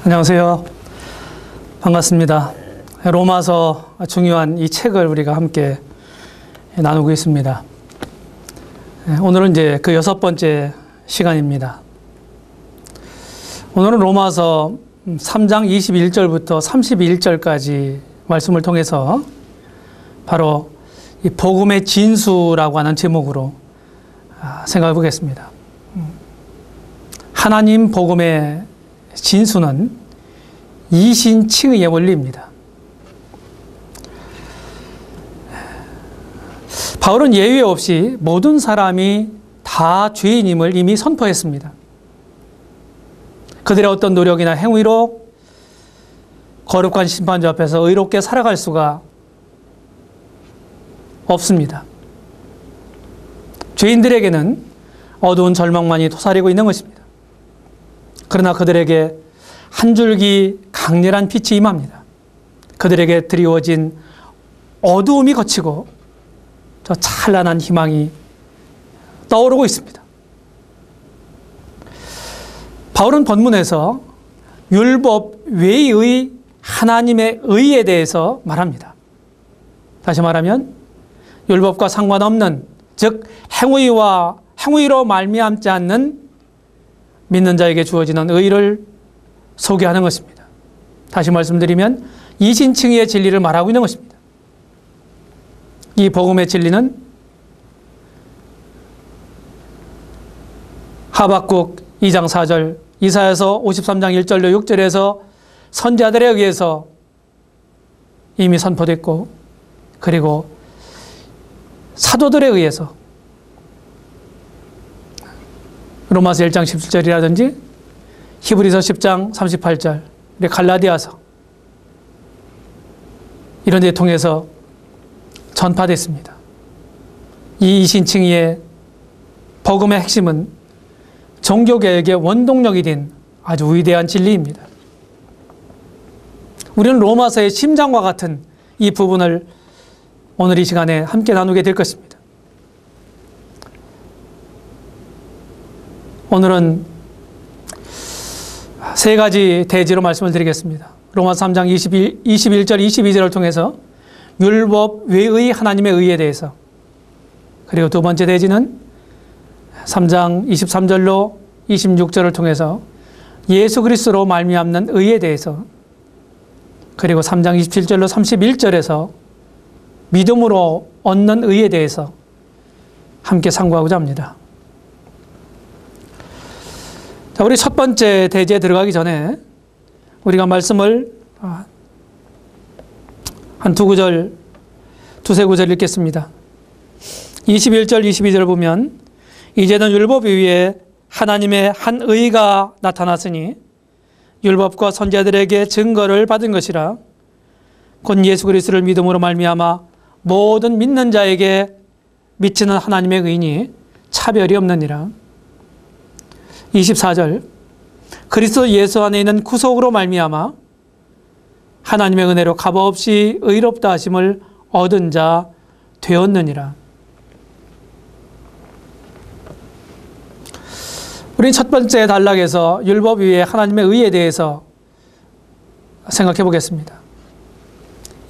안녕하세요. 반갑습니다. 로마서 중요한 이 책을 우리가 함께 나누고 있습니다. 오늘은 이제 그 6번째 시간입니다. 오늘은 로마서 3장 21절부터 31절까지 말씀을 통해서 바로 이 복음의 진수라고 하는 제목으로 생각해 보겠습니다. 하나님 복음의 진수는 이신칭의의 원리입니다. 바울은 예외 없이 모든 사람이 다 죄인임을 이미 선포했습니다. 그들의 어떤 노력이나 행위로 거룩한 심판주 앞에서 의롭게 살아갈 수가 없습니다. 죄인들에게는 어두운 절망만이 도사리고 있는 것입니다. 그러나 그들에게 한 줄기 강렬한 빛이 임합니다. 그들에게 드리워진 어두움이 거치고 저 찬란한 희망이 떠오르고 있습니다. 바울은 본문에서 율법 외의 하나님의 의에 대해서 말합니다. 다시 말하면 율법과 상관없는, 즉 행위로 말미암지 않는 믿는 자에게 주어지는 의를 소개하는 것입니다. 다시 말씀드리면 이신칭의의 진리를 말하고 있는 것입니다. 이 복음의 진리는 하박국 2장 4절, 이사야서 53장 1절로 6절에서 선지자들에 의해서 이미 선포됐고, 그리고 사도들에 의해서 로마서 1장 17절이라든지 히브리서 10장 38절, 갈라디아서 이런 데 통해서 전파됐습니다. 이 이신칭의의 복음의 핵심은 종교개혁의 원동력이 된 아주 위대한 진리입니다. 우리는 로마서의 심장과 같은 이 부분을 오늘 이 시간에 함께 나누게 될 것입니다. 오늘은 세 가지 대지로 말씀을 드리겠습니다. 로마서 3장 21절, 22절을 통해서 율법 외의 하나님의 의에 대해서, 그리고 두 번째 대지는 3장 23절로 26절을 통해서 예수 그리스도로 말미암는 의에 대해서, 그리고 3장 27절로 31절에서 믿음으로 얻는 의에 대해서 함께 상고하고자 합니다. 자, 우리 첫 번째 대지에 들어가기 전에 우리가 말씀을 한 두세 구절 읽겠습니다. 21절, 22절을 보면 이제는 율법 위에 하나님의 한 의가 나타났으니 율법과 선지자들에게 증거를 받은 것이라. 곧 예수 그리스도를 믿음으로 말미암아 모든 믿는 자에게 미치는 하나님의 의니 차별이 없느니라. 24절, 그리스도 예수 안에 있는 구속으로 말미암아 하나님의 은혜로 값없이 의롭다 하심을 얻은 자 되었느니라. 우리 첫 번째 단락에서 율법 위에 하나님의 의에 대해서 생각해 보겠습니다.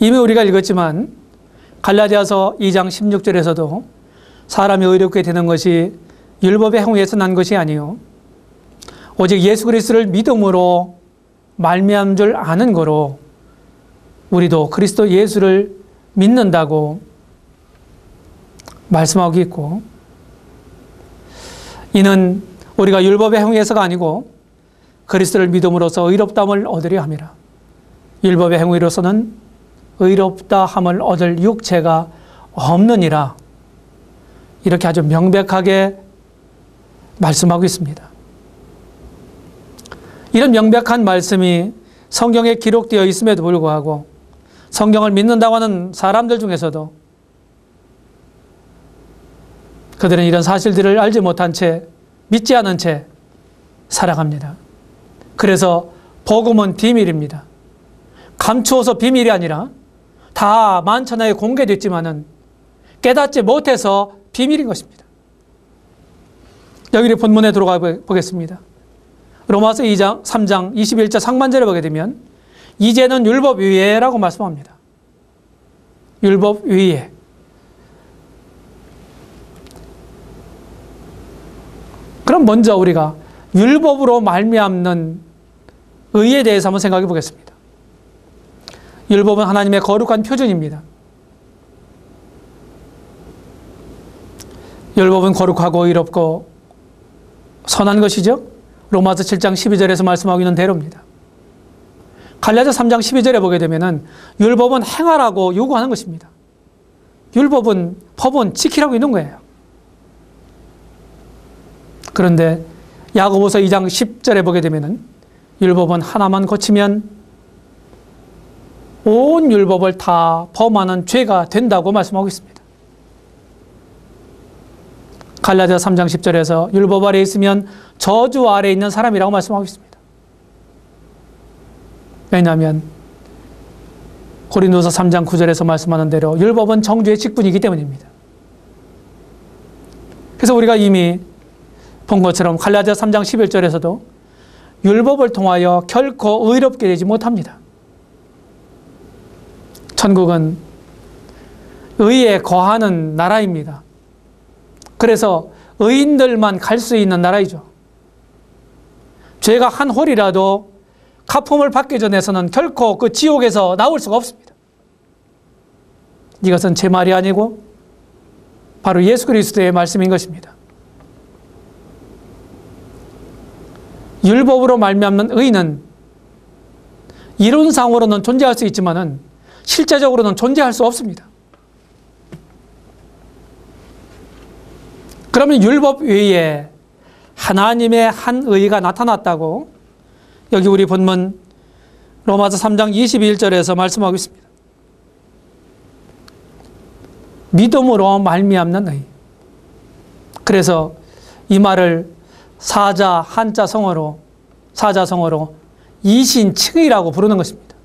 이미 우리가 읽었지만 갈라디아서 2장 16절에서도 사람이 의롭게 되는 것이 율법의 행위에서 난 것이 아니요 오직 예수 그리스도를 믿음으로 말미암은 줄 아는 거로 우리도 그리스도 예수를 믿는다고 말씀하고 있고, 이는 우리가 율법의 행위에서가 아니고 그리스도를 믿음으로써 의롭다함을 얻으려 함이라. 율법의 행위로서는 의롭다함을 얻을 육체가 없느니라. 이렇게 아주 명백하게 말씀하고 있습니다. 이런 명백한 말씀이 성경에 기록되어 있음에도 불구하고 성경을 믿는다고 하는 사람들 중에서도 그들은 이런 사실들을 알지 못한 채, 믿지 않은 채 살아갑니다. 그래서 복음은 비밀입니다. 감추어서 비밀이 아니라 다 만천하에 공개됐지만은 깨닫지 못해서 비밀인 것입니다. 여기 본문에 들어가 보겠습니다. 로마서 3장 21절 상반절에 보게 되면 이제는 율법 위에라고 말씀합니다. 율법 위에. 그럼 먼저 우리가 율법으로 말미암는 의에 대해서 한번 생각해 보겠습니다. 율법은 하나님의 거룩한 표준입니다. 율법은 거룩하고 의롭고 선한 것이죠. 로마서 7장 12절에서 말씀하고 있는 대로입니다. 갈라디아 3장 12절에 보게 되면은 율법은 행하라고 요구하는 것입니다. 율법은, 법은 지키라고 있는 거예요. 그런데 야고보서 2장 10절에 보게 되면은 율법은 하나만 고치면 온 율법을 다 범하는 죄가 된다고 말씀하고 있습니다. 갈라디아 3장 10절에서 율법 아래 있으면 저주 아래 있는 사람이라고 말씀하고 있습니다. 왜냐하면 고린도서 3장 9절에서 말씀하는 대로 율법은 정죄의 직분이기 때문입니다. 그래서 우리가 이미 본 것처럼 갈라디아 3장 11절에서도 율법을 통하여 결코 의롭게 되지 못합니다. 천국은 의에 거하는 나라입니다. 그래서 의인들만 갈 수 있는 나라이죠. 죄가 한 홀이라도 가품을 받기 전에서는 결코 그 지옥에서 나올 수가 없습니다. 이것은 제 말이 아니고 바로 예수 그리스도의 말씀인 것입니다. 율법으로 말미암는 의는 이론상으로는 존재할 수 있지만은 실제적으로는 존재할 수 없습니다. 그러면 율법 외에 하나님의 한 의가 나타났다고 여기 우리 본문 로마서 3장 21절에서 말씀하고 있습니다. 믿음으로 말미암는 의. 그래서 이 말을 사자성어로 이신칭의라고 부르는 것입니다.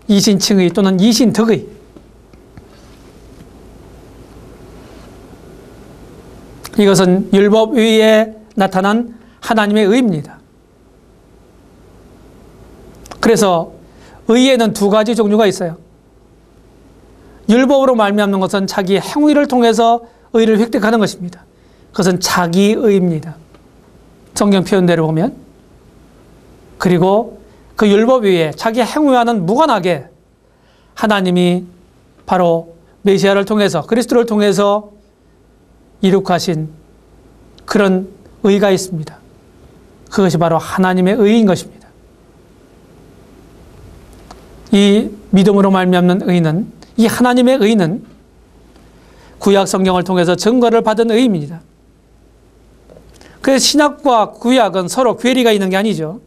이신칭의 또는 이신덕의. 이것은 율법 위에 나타난 하나님의 의입니다. 그래서 의에는 두 가지 종류가 있어요. 율법으로 말미암는 것은 자기 행위를 통해서 의를 획득하는 것입니다. 그것은 자기의입니다. 성경 표현대로 보면. 그리고 그 율법 위에 자기 행위와는 무관하게 하나님이 바로 메시아를 통해서 그리스도를 통해서 이룩하신 그런 의가 있습니다. 그것이 바로 하나님의 의인 것입니다. 이 믿음으로 말미암는 의는, 이 하나님의 의는 구약 성경을 통해서 증거를 받은 의입니다. 그래서 신약과 구약은 서로 괴리가 있는 게 아니죠.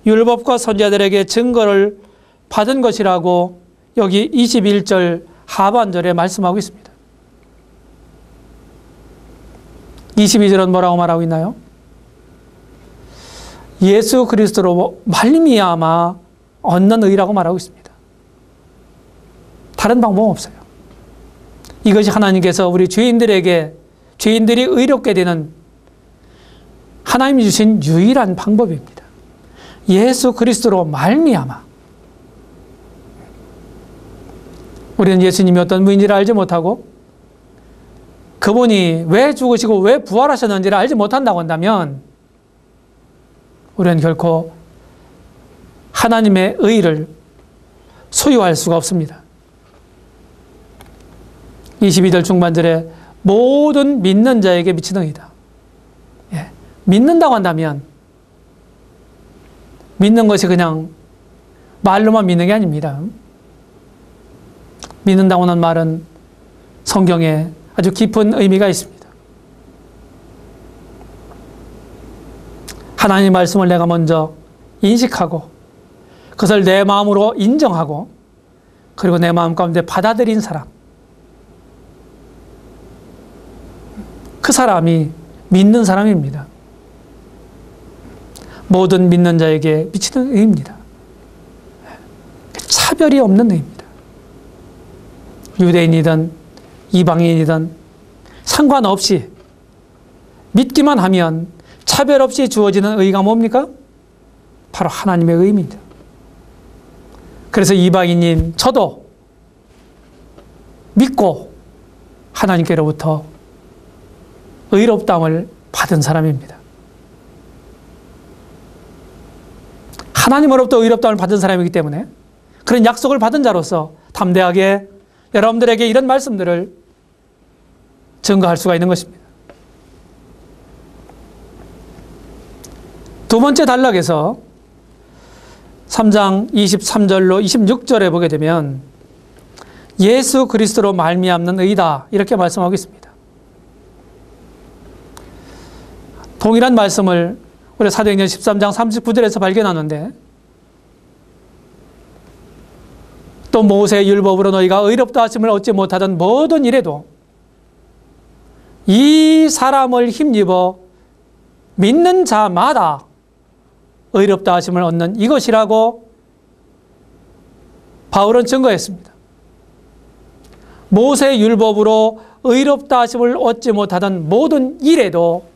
율법과 선지자들에게 증거를 받은 것이라고 여기 21절 하반절에 말씀하고 있습니다. 22절은 뭐라고 말하고 있나요? 예수 그리스도로 말미암아 얻는 의라고 말하고 있습니다. 다른 방법은 없어요. 이것이 하나님께서 우리 죄인들이 의롭게 되는 하나님이 주신 유일한 방법입니다. 예수 그리스도로 말미암아. 우리는 예수님이 어떤 분인지를 알지 못하고 그분이 왜 죽으시고 왜 부활하셨는지를 알지 못한다고 한다면 우리는 결코 하나님의 의를 소유할 수가 없습니다. 22절 중반절에 모든 믿는 자에게 미치는 의다. 예, 믿는다고 한다면 믿는 것이 그냥 말로만 믿는 게 아닙니다. 믿는다고 하는 말은 성경에 아주 깊은 의미가 있습니다. 하나님의 말씀을 내가 먼저 인식하고 그것을 내 마음으로 인정하고 그리고 내 마음 가운데 받아들인 사람, 그 사람이 믿는 사람입니다. 모든 믿는 자에게 미치는 의입니다. 차별이 없는 의입니다. 유대인이든 이방인이든 상관없이 믿기만 하면 차별 없이 주어지는 의가 뭡니까? 바로 하나님의 의입니다. 그래서 이방인인 저도 믿고 하나님께로부터 의롭다함을 받은 사람입니다. 하나님으로부터 의롭다함을 받은 사람이기 때문에 그런 약속을 받은 자로서 담대하게 여러분들에게 이런 말씀들을 증거할 수가 있는 것입니다. 두 번째 단락에서 3장 23절로 26절에 보게 되면 예수 그리스도로 말미암는 의다 이렇게 말씀하고 있습니다. 동일한 말씀을 우리 사도행전 13장 39절에서 발견하는데 또 모세의 율법으로 너희가 의롭다 하심을 얻지 못하던 모든 일에도 이 사람을 힘입어 믿는 자마다 의롭다 하심을 얻는 이것이라고 바울은 증거했습니다. 모세의 율법으로 의롭다 하심을 얻지 못하던 모든 일에도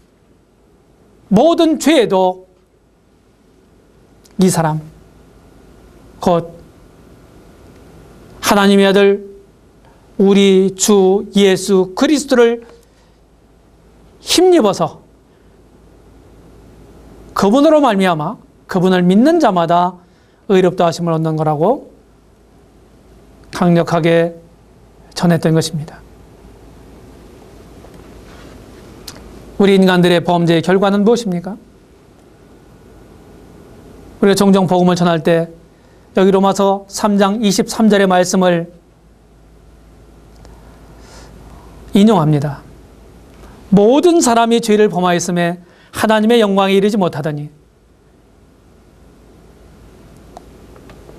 모든 죄에도 이 사람 곧 하나님의 아들 우리 주 예수 그리스도를 힘입어서 그분으로 말미암아 그분을 믿는 자마다 의롭다 하심을 얻는 거라고 강력하게 전했던 것입니다. 우리 인간들의 범죄의 결과는 무엇입니까? 우리가 종종 복음을 전할 때 여기 로마서 3장 23절의 말씀을 인용합니다. 모든 사람이 죄를 범하였음에 하나님의 영광에 이르지 못하더니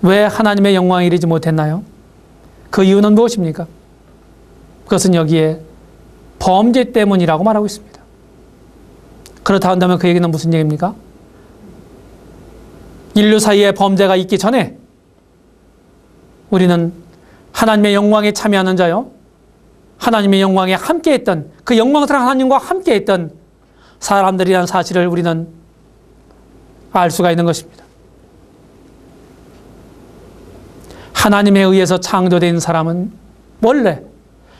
왜 하나님의 영광에 이르지 못했나요? 그 이유는 무엇입니까? 그것은 여기에 범죄 때문이라고 말하고 있습니다. 그렇다 한다면 그 얘기는 무슨 얘기입니까? 인류 사이에 범죄가 있기 전에 우리는 하나님의 영광에 참여하는 자요, 하나님의 영광에 함께했던 그 영광스러운 하나님과 함께했던 사람들이라는 사실을 우리는 알 수가 있는 것입니다. 하나님에 의해서 창조된 사람은 원래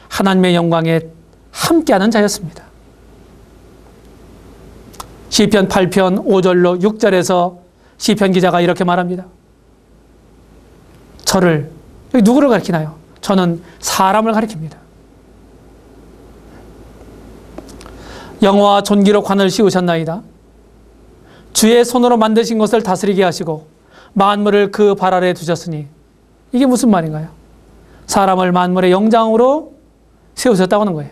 하나님의 영광에 함께하는 자였습니다. 시편 8편 5절로 6절에서 시편 기자가 이렇게 말합니다. 저를, 여기 누구를 가리키나요? 저는 사람을 가리킵니다. 영화와 존귀로 관을 씌우셨나이다. 주의 손으로 만드신 것을 다스리게 하시고 만물을 그 발 아래 두셨으니 이게 무슨 말인가요? 사람을 만물의 영장으로 세우셨다고 하는 거예요.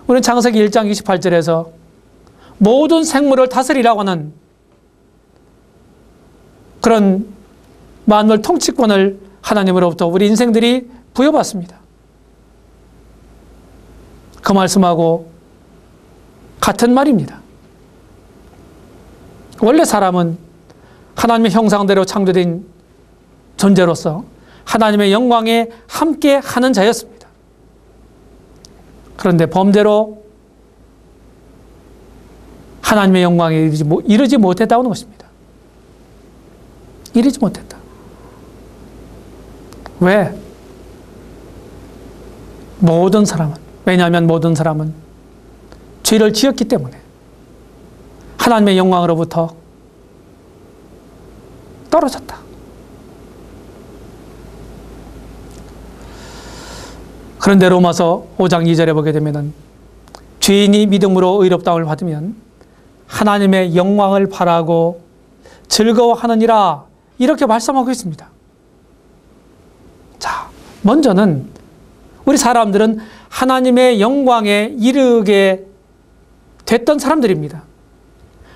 우리는 창세기 1장 28절에서 모든 생물을 다스리라고 하는 그런 만물 통치권을 하나님으로부터 우리 인생들이 부여받습니다. 그 말씀하고 같은 말입니다. 원래 사람은 하나님의 형상대로 창조된 존재로서 하나님의 영광에 함께 하는 자였습니다. 그런데 범죄로 하나님의 영광에 이르지 못했다고 하는 것입니다. 이르지 못했다. 왜? 모든 사람은, 왜냐하면 모든 사람은 죄를 지었기 때문에 하나님의 영광으로부터 떨어졌다. 그런데 로마서 5장 2절에 보게 되면 죄인이 믿음으로 의롭다함을 받으면 하나님의 영광을 바라고 즐거워하느니라 이렇게 말씀하고 있습니다. 자, 먼저는 우리 사람들은 하나님의 영광에 이르게 됐던 사람들입니다.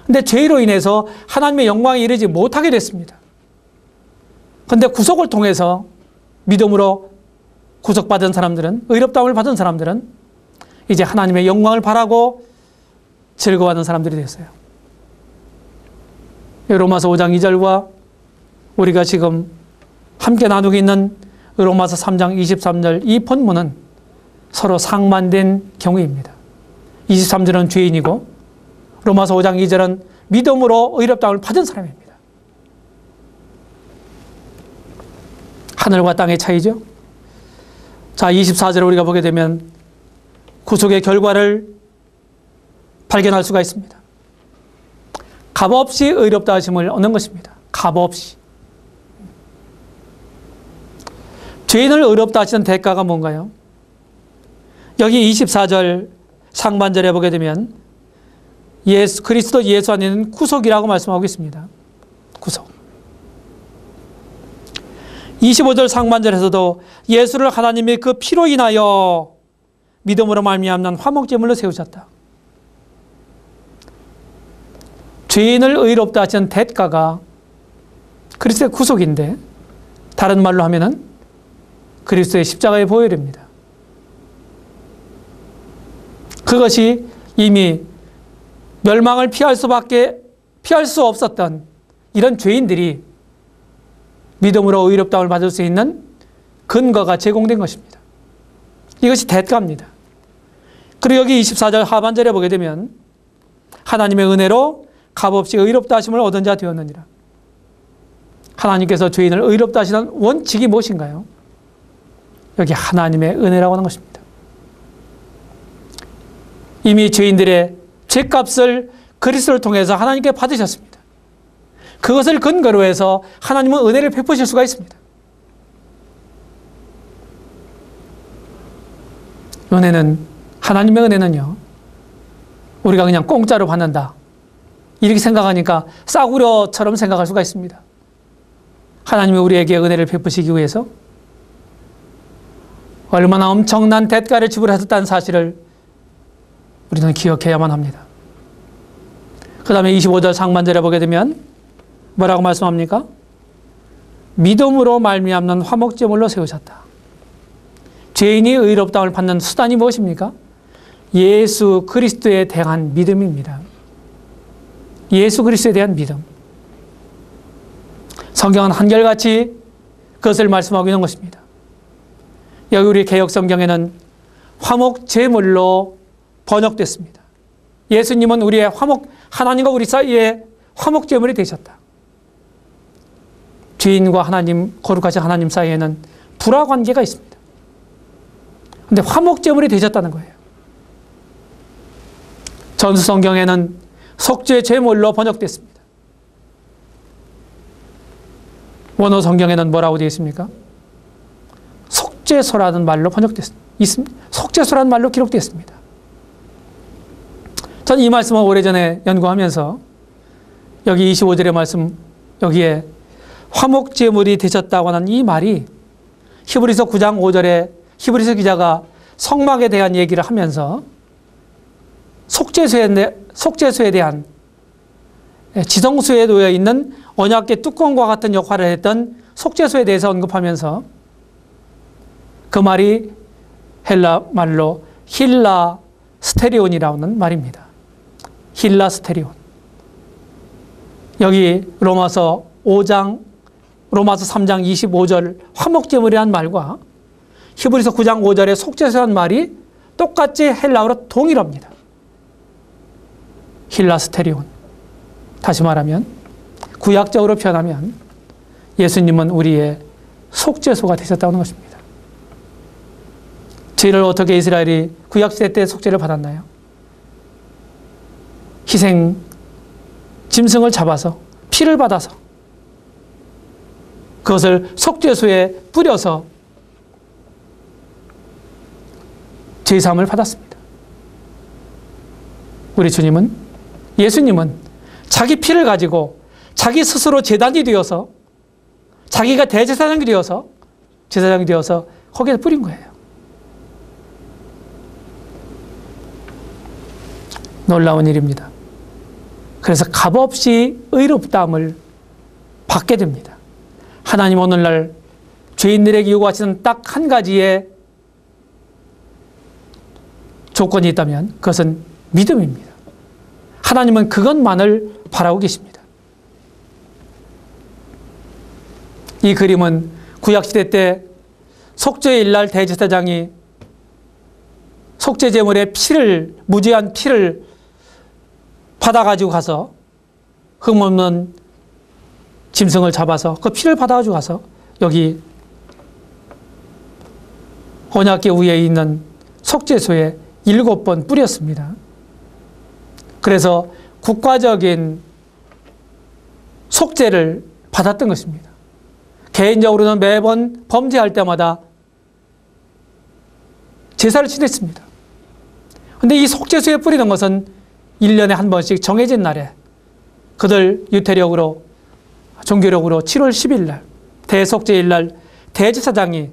근데 죄로 인해서 하나님의 영광에 이르지 못하게 됐습니다. 그런데 구속을 통해서 믿음으로 구속받은 사람들은, 의롭다함을 받은 사람들은 이제 하나님의 영광을 바라고 즐거워하는 사람들이 됐어요. 로마서 5장 2절과 우리가 지금 함께 나누고 있는 로마서 3장 23절 이 본문은 서로 상반된 경우입니다. 23절은 죄인이고 로마서 5장 2절은 믿음으로 의롭다함을 받은 사람입니다. 하늘과 땅의 차이죠. 자, 24절을 우리가 보게 되면 구속의 결과를 발견할 수가 있습니다. 값없이 의롭다 하심을 얻는 것입니다. 값없이. 죄인을 의롭다 하시는 대가가 뭔가요? 여기 24절 상반절에 보게 되면 그리스도 예수 안에는 구속이라고 말씀하고 있습니다. 구속. 25절 상반절에서도 예수를 하나님의 그 피로 인하여 믿음으로 말미암는 화목제물로 세우셨다. 죄인을 의롭다 하시는 대가가 그리스도의 구속인데, 다른 말로 하면은 그리스도의 십자가의 보혈입니다. 그것이 이미 멸망을 피할 수 없었던 이런 죄인들이 믿음으로 의롭다움을 받을 수 있는 근거가 제공된 것입니다. 이것이 대가입니다. 그리고 여기 24절 하반절에 보게 되면 하나님의 은혜로 값없이 의롭다 하심을 얻은 자 되었느니라. 하나님께서 죄인을 의롭다 하시는 원칙이 무엇인가요? 여기 하나님의 은혜라고 하는 것입니다. 이미 죄인들의 죄값을 그리스도를 통해서 하나님께 받으셨습니다. 그것을 근거로 해서 하나님은 은혜를 베푸실 수가 있습니다. 하나님의 은혜는요, 우리가 그냥 공짜로 받는다, 이렇게 생각하니까 싸구려처럼 생각할 수가 있습니다. 하나님이 우리에게 은혜를 베푸시기 위해서 얼마나 엄청난 대가를 지불하셨다는 사실을 우리는 기억해야만 합니다. 그 다음에 25절 상반절에 보게 되면 뭐라고 말씀합니까? 믿음으로 말미암는 화목제물로 세우셨다. 죄인이 의롭다움을 받는 수단이 무엇입니까? 예수 그리스도에 대한 믿음입니다. 예수 그리스도에 대한 믿음. 성경은 한결같이 그것을 말씀하고 있는 것입니다. 여기 우리 개역 성경에는 화목제물로 번역됐습니다. 예수님은 우리의 하나님과 우리 사이에 화목제물이 되셨다. 죄인과 하나님, 거룩하신 하나님 사이에는 불화 관계가 있습니다. 그런데 화목제물이 되셨다는 거예요. 전수 성경에는 속죄제물로 번역됐습니다. 원어 성경에는 뭐라고 되어 있습니까? 속죄소라는 말로 번역됐습니다. 속죄소라는 말로 기록되었습니다. 저는 이 말씀을 오래전에 연구하면서 여기 25절의 말씀, 여기에 화목제물이 되셨다고 하는 이 말이 히브리서 9장 5절에 히브리서 기자가 성막에 대한 얘기를 하면서 속죄소에 대한 지성소에 놓여 있는 언약궤 뚜껑과 같은 역할을 했던 속죄소에 대해서 언급하면서 그 말이 헬라 말로 힐라 스테리온이라는 말입니다. 힐라 스테리온. 여기 로마서 3장 25절 화목제물이라는 말과 히브리서 9장 5절의 속죄소라는 말이 똑같이 헬라어로 동일합니다. 힐라 스테리온. 다시 말하면 구약적으로 표현하면 예수님은 우리의 속죄소가 되셨다는 것입니다. 죄를 어떻게 이스라엘이 구약시대 때 속죄를 받았나요? 희생 짐승을 잡아서 피를 받아서 그것을 속죄소에 뿌려서 죄사함을 받았습니다. 우리 예수님은 자기 피를 가지고 자기 스스로 제단이 되어서 자기가 대제사장이 되어서 제사장이 되어서 거기에 뿌린 거예요. 놀라운 일입니다. 그래서 값없이 의롭다함을 받게 됩니다. 하나님 오늘날 죄인들에게 요구하시는 딱 한 가지의 조건이 있다면 그것은 믿음입니다. 하나님은 그것만을 바라고 계십니다. 이 그림은 구약시대 때 속죄의 일날 대제사장이 속죄제물의 무죄한 피를 받아가지고 가서 흠없는 짐승을 잡아서 그 피를 받아가지고 가서 여기 언약궤 위에 있는 속죄소에 7번 뿌렸습니다. 그래서 국가적인 속죄를 받았던 것입니다. 개인적으로는 매번 범죄할 때마다 제사를 지냈습니다. 그런데 이 속죄소에 뿌리는 것은 1년에 한 번씩 정해진 날에 그들 유태력으로 종교력으로 7월 10일 날 대속죄일 날 대제사장이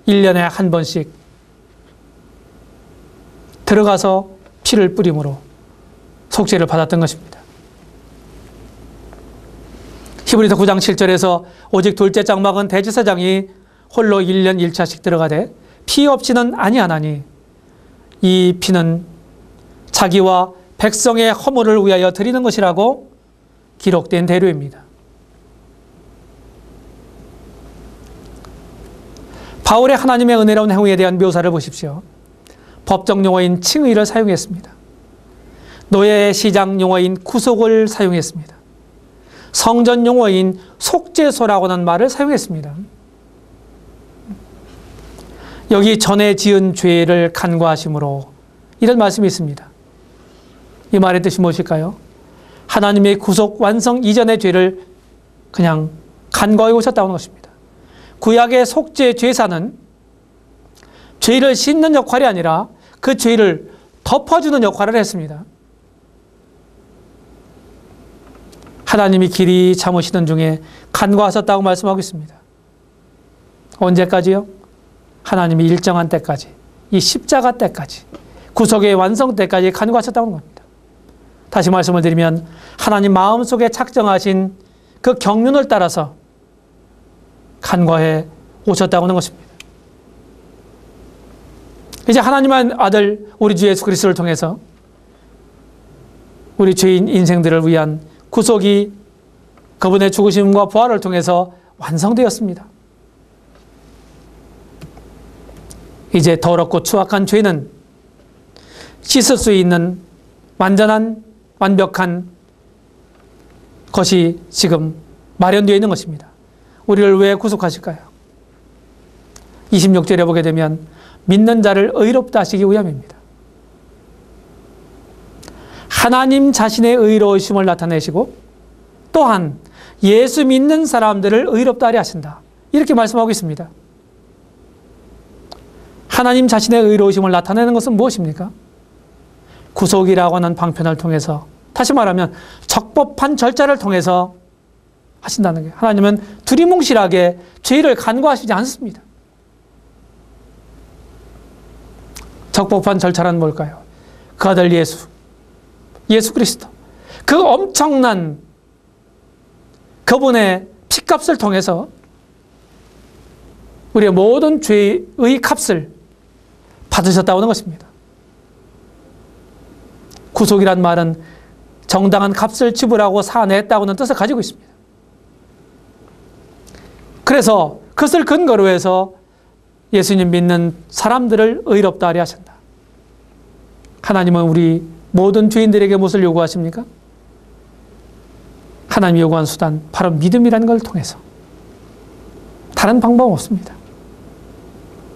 1년에 한 번씩 들어가서 피를 뿌림으로 속죄를 받았던 것입니다. 히브리서 9장 7절에서 오직 둘째 장막은 대제사장이 홀로 1년 1차씩 들어가되 피 없이는 아니하나니 이 피는 자기와 백성의 허물을 위하여 드리는 것이라고 기록된 대로입니다. 바울의 하나님의 은혜로운 행위에 대한 묘사를 보십시오. 법정 용어인 칭의를 사용했습니다. 노예 시장 용어인 구속을 사용했습니다. 성전 용어인 속죄소라고는 말을 사용했습니다. 여기 전에 지은 죄를 간과하심으로 이런 말씀이 있습니다. 이 말의 뜻이 무엇일까요? 하나님의 구속 완성 이전의 죄를 그냥 간과해 오셨다는 것입니다. 구약의 속죄 제사는 죄를 씻는 역할이 아니라 그 죄를 덮어주는 역할을 했습니다. 하나님이 길이 참으시던 중에 간과하셨다고 말씀하고 있습니다. 언제까지요? 하나님이 일정한 때까지, 이 십자가 때까지, 구속의 완성 때까지 간과하셨다는 겁니다. 다시 말씀을 드리면 하나님 마음속에 작정하신 그 경륜을 따라서 간과해 오셨다고 하는 것입니다. 이제 하나님의 아들 우리 주 예수 그리스도를 통해서 우리 죄인 인생들을 위한 구속이 그분의 죽으심과 부활을 통해서 완성되었습니다. 이제 더럽고 추악한 죄는 씻을 수 있는 완전한 완벽한 것이 지금 마련되어 있는 것입니다. 우리를 왜 구속하실까요? 26절에 보게 되면 믿는 자를 의롭다 하시기 위함입니다. 하나님 자신의 의로우심을 나타내시고 또한 예수 믿는 사람들을 의롭다 하려 하신다. 이렇게 말씀하고 있습니다. 하나님 자신의 의로우심을 나타내는 것은 무엇입니까? 구속이라고 하는 방편을 통해서, 다시 말하면 적법한 절차를 통해서 하신다는 거예요. 하나님은 두리뭉실하게 죄를 간과하시지 않습니다. 적법한 절차란 뭘까요? 그 아들 예수 그리스도, 그 엄청난 그분의 피값을 통해서 우리의 모든 죄의 값을 받으셨다고 하는 것입니다. 구속이란 말은 정당한 값을 지불하고 사냈다고는 뜻을 가지고 있습니다. 그래서 그것을 근거로 해서 예수님 믿는 사람들을 의롭다 하려 하신다. 하나님은 우리 모든 죄인들에게 무엇을 요구하십니까? 하나님이 요구한 수단, 바로 믿음이라는 걸 통해서. 다른 방법은 없습니다.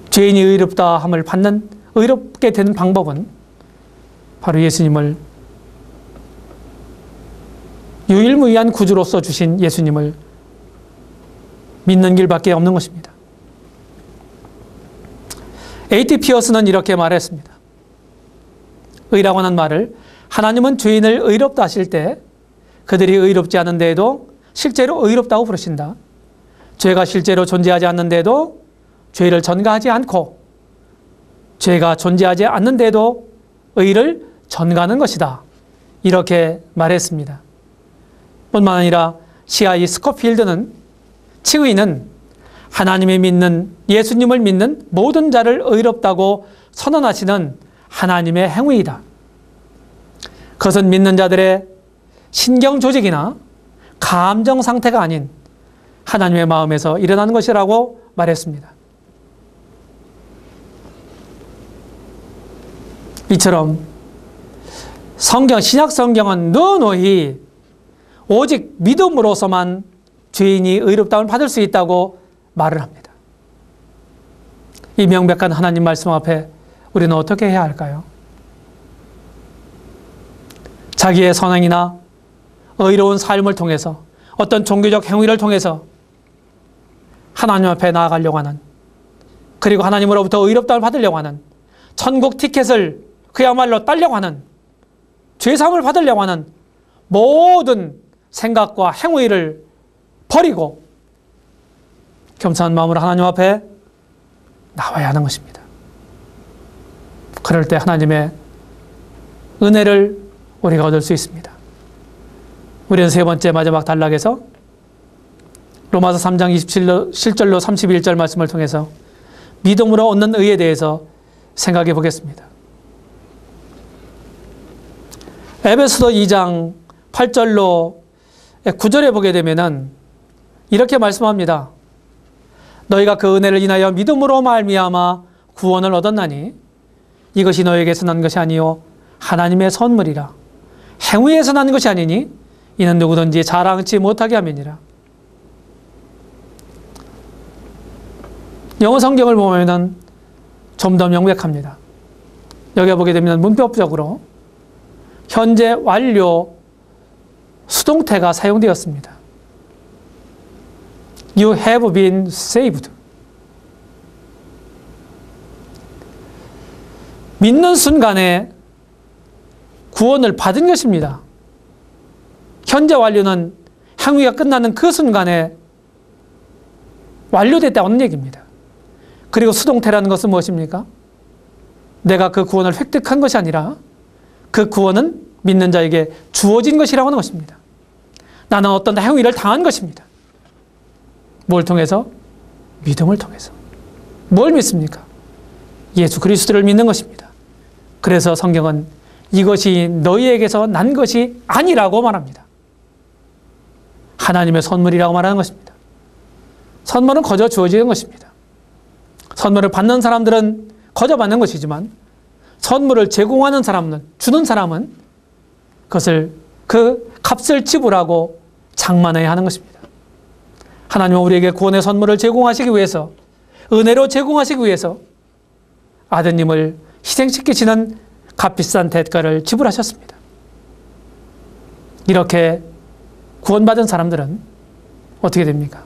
죄인이 의롭다 함을 받는, 의롭게 되는 방법은 바로 예수님을, 유일무이한 구주로서 주신 예수님을 믿는 길밖에 없는 것입니다. A.T. 피어스는 이렇게 말했습니다. 의라고 하는 말을, 하나님은 죄인을 의롭다 하실 때 그들이 의롭지 않은 데에도 실제로 의롭다고 부르신다. 죄가 실제로 존재하지 않는 데에도 죄를 전가하지 않고 죄가 존재하지 않는 데에도 의를 전가하는 것이다. 이렇게 말했습니다. 뿐만 아니라 C.I. 스코필드는 칭의는 하나님이 믿는, 예수님을 믿는 모든 자를 의롭다고 선언하시는 하나님의 행위이다. 그것은 믿는 자들의 신경 조직이나 감정 상태가 아닌 하나님의 마음에서 일어나는 것이라고 말했습니다. 이처럼 신약 성경은 누누이 오직 믿음으로서만 죄인이 의롭다움을 받을 수 있다고 말을 합니다. 이 명백한 하나님 말씀 앞에 우리는 어떻게 해야 할까요? 자기의 선행이나 의로운 삶을 통해서 어떤 종교적 행위를 통해서 하나님 앞에 나아가려고 하는, 그리고 하나님으로부터 의롭다움을 받으려고 하는, 천국 티켓을 그야말로 따려고 하는, 죄사함을 받으려고 하는 모든 생각과 행위를 버리고 겸손한 마음으로 하나님 앞에 나와야 하는 것입니다. 그럴 때 하나님의 은혜를 우리가 얻을 수 있습니다. 우리는 세 번째 마지막 단락에서 로마서 3장 27절로 31절 말씀을 통해서 믿음으로 얻는 의에 대해서 생각해 보겠습니다. 에베소서 2장 8절로 9절에 보게 되면은 이렇게 말씀합니다. 너희가 그 은혜를 인하여 믿음으로 말미암아 구원을 얻었나니 이것이 너에게서 난 것이 아니요 하나님의 선물이라. 행위에서 난 것이 아니니 이는 누구든지 자랑치 못하게 함이니라. 영어 성경을 보면은 좀 더 명백합니다. 여기 보게 되면 문법적으로 현재 완료 수동태가 사용되었습니다. You have been saved. 믿는 순간에 구원을 받은 것입니다. 현재 완료는 행위가 끝나는 그 순간에 완료됐다는 얘기입니다. 그리고 수동태라는 것은 무엇입니까? 내가 그 구원을 획득한 것이 아니라 그 구원은 믿는 자에게 주어진 것이라고 하는 것입니다. 나는 어떤 행위를 당한 것입니다. 뭘 통해서? 믿음을 통해서. 뭘 믿습니까? 예수 그리스도를 믿는 것입니다. 그래서 성경은 이것이 너희에게서 난 것이 아니라고 말합니다. 하나님의 선물이라고 말하는 것입니다. 선물은 거저 주어지는 것입니다. 선물을 받는 사람들은 거저 받는 것이지만 선물을 제공하는 사람은, 주는 사람은 그것을 그 값을 지불하고 장만해야 하는 것입니다. 하나님은 우리에게 구원의 선물을 제공하시기 위해서, 은혜로 제공하시기 위해서 아드님을 희생시키시는 값비싼 대가를 지불하셨습니다. 이렇게 구원받은 사람들은 어떻게 됩니까?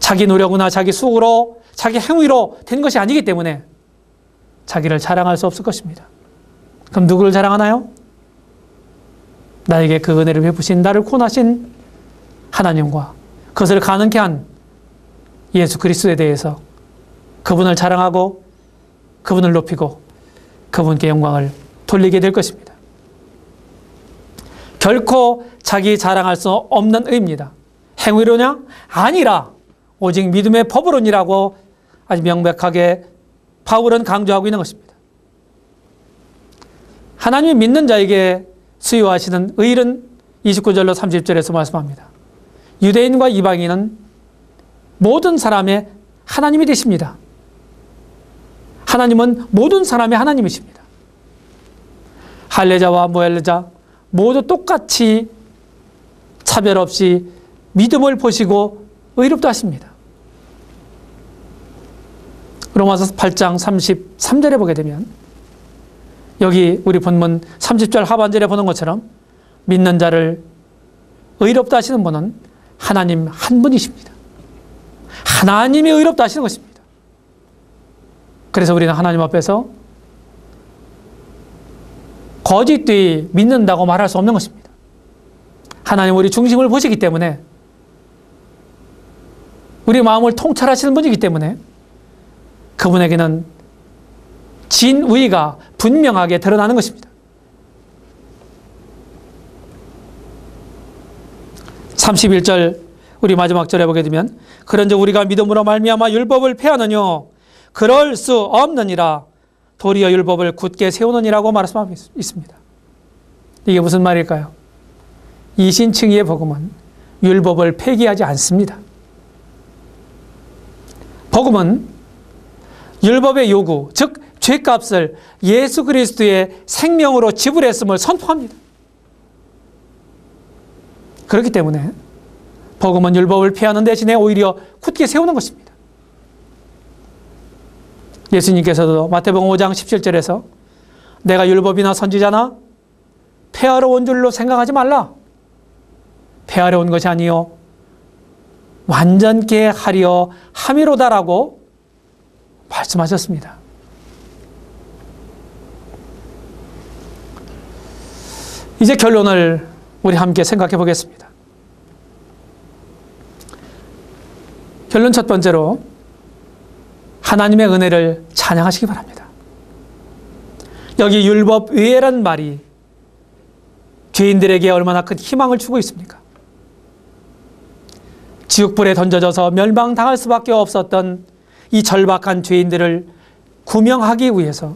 자기 노력이나 자기 수고로, 자기 행위로 된 것이 아니기 때문에 자기를 자랑할 수 없을 것입니다. 그럼 누구를 자랑하나요? 나에게 그 은혜를 베푸신, 나를 구원하신 하나님과 그것을 가능케 한 예수 그리스도에 대해서 그분을 자랑하고 그분을 높이고 그분께 영광을 돌리게 될 것입니다. 결코 자기 자랑할 수 없는 의입니다. 행위로냐? 아니라 오직 믿음의 법으로니라고 아주 명백하게 바울은 강조하고 있는 것입니다. 하나님이 믿는 자에게 수요하시는 의일은 29절로 30절에서 말씀합니다. 유대인과 이방인은 모든 사람의 하나님이 되십니다. 하나님은 모든 사람의 하나님이십니다. 할례자와 무할례자 모두 똑같이 차별 없이 믿음을 보시고 의롭다 하십니다. 로마서 8장 33절에 보게 되면 여기 우리 본문 30절 하반절에 보는 것처럼 믿는 자를 의롭다 하시는 분은 하나님 한 분이십니다. 하나님이 의롭다 하시는 것입니다. 그래서 우리는 하나님 앞에서 거짓되이 믿는다고 말할 수 없는 것입니다. 하나님 우리 중심을 보시기 때문에, 우리 마음을 통찰하시는 분이기 때문에 그분에게는 진위가 분명하게 드러나는 것입니다. 31절 우리 마지막 절에 보게 되면 그런즉 우리가 믿음으로 말미암아 율법을 폐하느뇨 그럴 수 없느니라 도리어 율법을 굳게 세우느니라고 말씀하고 있습니다. 이게 무슨 말일까요? 이신칭의의 복음은 율법을 폐기하지 않습니다. 복음은 율법의 요구, 즉 죄값을 예수 그리스도의 생명으로 지불했음을 선포합니다. 그렇기 때문에 복음은 율법을 폐하는 대신에 오히려 굳게 세우는 것입니다. 예수님께서도 마태복음 5장 17절에서 내가 율법이나 선지자나 폐하러 온 줄로 생각하지 말라. 폐하려 온 것이 아니요 완전케 하려 함이로다라고 말씀하셨습니다. 이제 결론을 우리 함께 생각해 보겠습니다. 결론 첫 번째로 하나님의 은혜를 찬양하시기 바랍니다. 여기 율법 외에란 말이 죄인들에게 얼마나 큰 희망을 주고 있습니까? 지옥불에 던져져서 멸망당할 수밖에 없었던 이 절박한 죄인들을 구명하기 위해서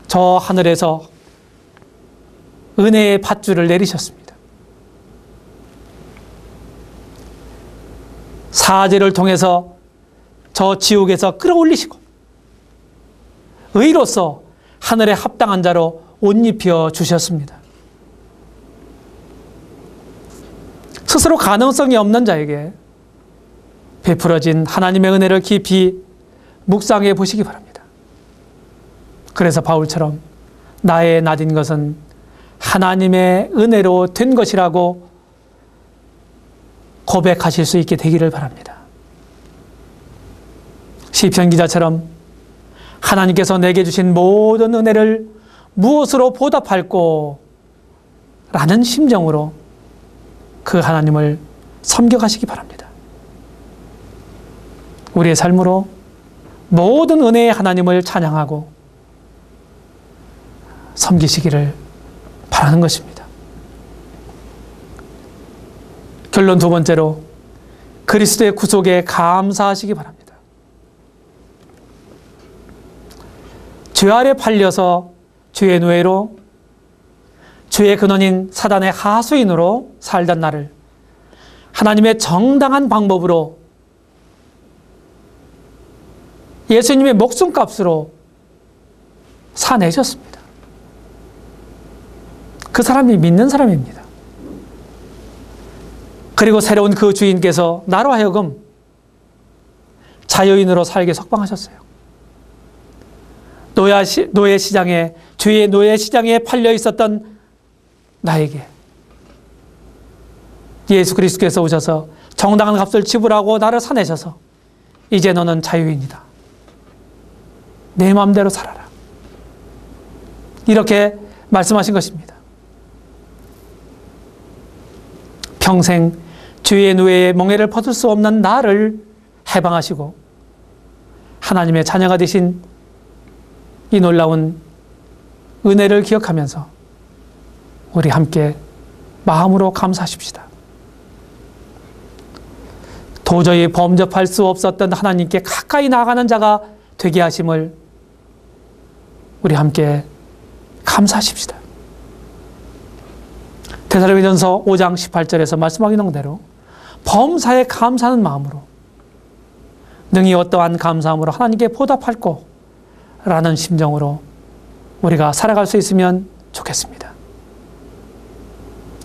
저 하늘에서 은혜의 밧줄을 내리셨습니다. 사제를 통해서 저 지옥에서 끌어올리시고 의로서 하늘에 합당한 자로 옷 입혀 주셨습니다. 스스로 가능성이 없는 자에게 베풀어진 하나님의 은혜를 깊이 묵상해 보시기 바랍니다. 그래서 바울처럼 나의 나딘 것은 하나님의 은혜로 된 것이라고 고백하실 수 있게 되기를 바랍니다. 시편 기자처럼 하나님께서 내게 주신 모든 은혜를 무엇으로 보답할꼬? 라는 심정으로 그 하나님을 섬겨가시기 바랍니다. 우리의 삶으로 모든 은혜의 하나님을 찬양하고 섬기시기를 바라는 것입니다. 결론 두 번째로 그리스도의 구속에 감사하시기 바랍니다. 죄 아래 팔려서 죄의 노예로 죄의 근원인 사단의 하수인으로 살던 나를 하나님의 정당한 방법으로 예수님의 목숨값으로 사내셨습니다. 그 사람이 믿는 사람입니다. 그리고 새로운 그 주인께서 나로 하여금 자유인으로 살게 석방하셨어요. 노예 시장에, 죄의 노예 시장에 팔려 있었던 나에게 예수 그리스도께서 오셔서 정당한 값을 지불하고 나를 사내셔서 이제 너는 자유인이다. 내 마음대로 살아라. 이렇게 말씀하신 것입니다. 평생 죄의 노예의 멍에를 벗을 수 없는 나를 해방하시고 하나님의 자녀가 되신 이 놀라운 은혜를 기억하면서 우리 함께 마음으로 감사하십시다. 도저히 범접할 수 없었던 하나님께 가까이 나아가는 자가 되게 하심을 우리 함께 감사하십시다. 데살로니가전서 5장 18절에서 말씀하신 대로 범사에 감사하는 마음으로 능히 어떠한 감사함으로 하나님께 보답할꼬 라는 심정으로 우리가 살아갈 수 있으면 좋겠습니다.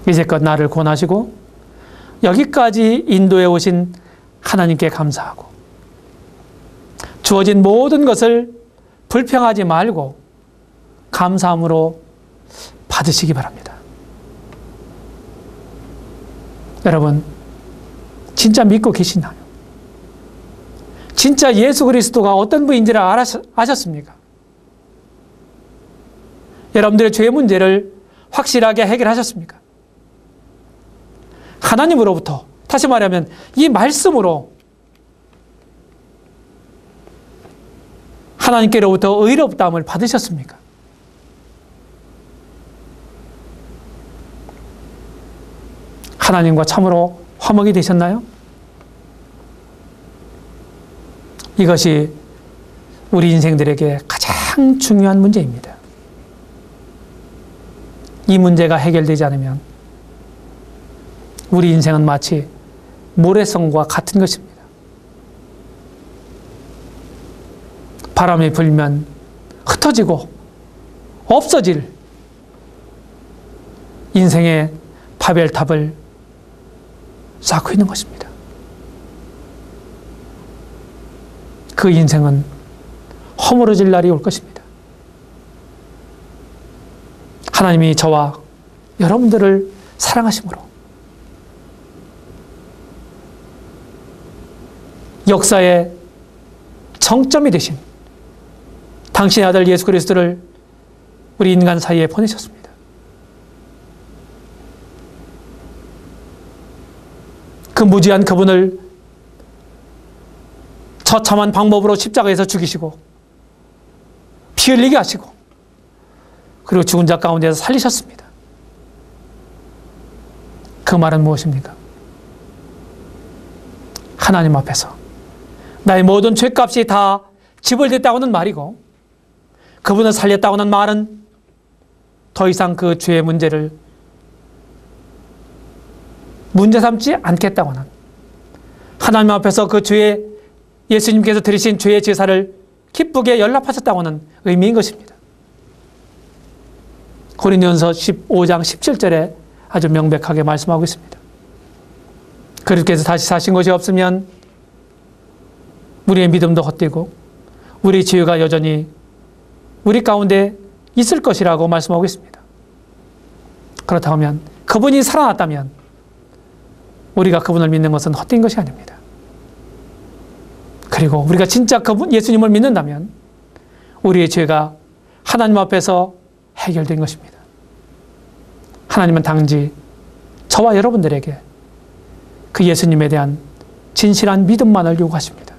이제껏 나를 권하시고 여기까지 인도해 오신 하나님께 감사하고 주어진 모든 것을 불평하지 말고 감사함으로 받으시기 바랍니다. 여러분, 진짜 믿고 계시나요? 진짜 예수 그리스도가 어떤 분인지를 아셨습니까? 여러분들의 죄 문제를 확실하게 해결하셨습니까? 하나님으로부터, 다시 말하면 이 말씀으로 하나님께로부터 의롭다함을 받으셨습니까? 하나님과 참으로 화목이 되셨나요? 이것이 우리 인생들에게 가장 중요한 문제입니다. 이 문제가 해결되지 않으면 우리 인생은 마치 모래성과 같은 것입니다. 바람이 불면 흩어지고 없어질 인생의 바벨탑을 쌓고 있는 것입니다. 그 인생은 허물어질 날이 올 것입니다. 하나님이 저와 여러분들을 사랑하심으로 역사의 정점이 되신 당신의 아들 예수 그리스도를 우리 인간 사이에 보내셨습니다. 그 무지한 그분을 처참한 방법으로 십자가에서 죽이시고 피 흘리게 하시고 그리고 죽은 자 가운데서 살리셨습니다. 그 말은 무엇입니까? 하나님 앞에서 나의 모든 죄값이 다 지불됐다고는 말이고 그분을 살렸다고는 말은 더 이상 그 죄의 문제를 문제 삼지 않겠다고는 하나님 앞에서 그 죄의 예수님께서 드리신 죄의 제사를 기쁘게 연락하셨다고는 의미인 것입니다. 고린도전서 15장 17절에 아주 명백하게 말씀하고 있습니다. 그리스도께서 다시 사신 것이 없으면 우리의 믿음도 헛되고 우리 지혜가 여전히 우리 가운데 있을 것이라고 말씀하고 있습니다. 그렇다면 그분이 살아났다면 우리가 그분을 믿는 것은 헛된 것이 아닙니다. 그리고 우리가 진짜 그분 예수님을 믿는다면 우리의 죄가 하나님 앞에서 해결된 것입니다. 하나님은 단지 저와 여러분들에게 그 예수님에 대한 진실한 믿음만을 요구하십니다.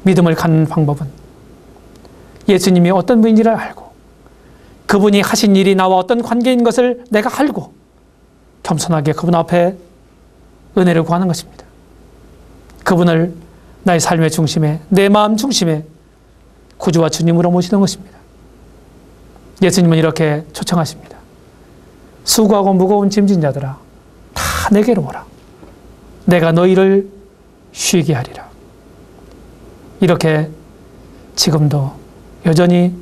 믿음을 갖는 방법은 예수님이 어떤 분인지를 알고 그분이 하신 일이 나와 어떤 관계인 것을 내가 알고 겸손하게 그분 앞에 은혜를 구하는 것입니다. 그분을 나의 삶의 중심에, 내 마음 중심에 구주와 주님으로 모시는 것입니다. 예수님은 이렇게 초청하십니다. 수고하고 무거운 짐진 자들아 다 내게로 오라. 내가 너희를 쉬게 하리라. 이렇게 지금도 여전히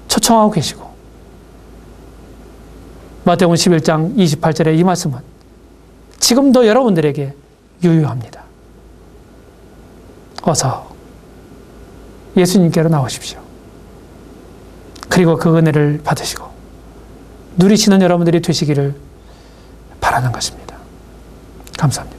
초청하고 계시고 마태복음 11장 28절의 이 말씀은 지금도 여러분들에게 유효합니다. 어서 예수님께로 나오십시오. 그리고 그 은혜를 받으시고 누리시는 여러분들이 되시기를 바라는 것입니다. 감사합니다.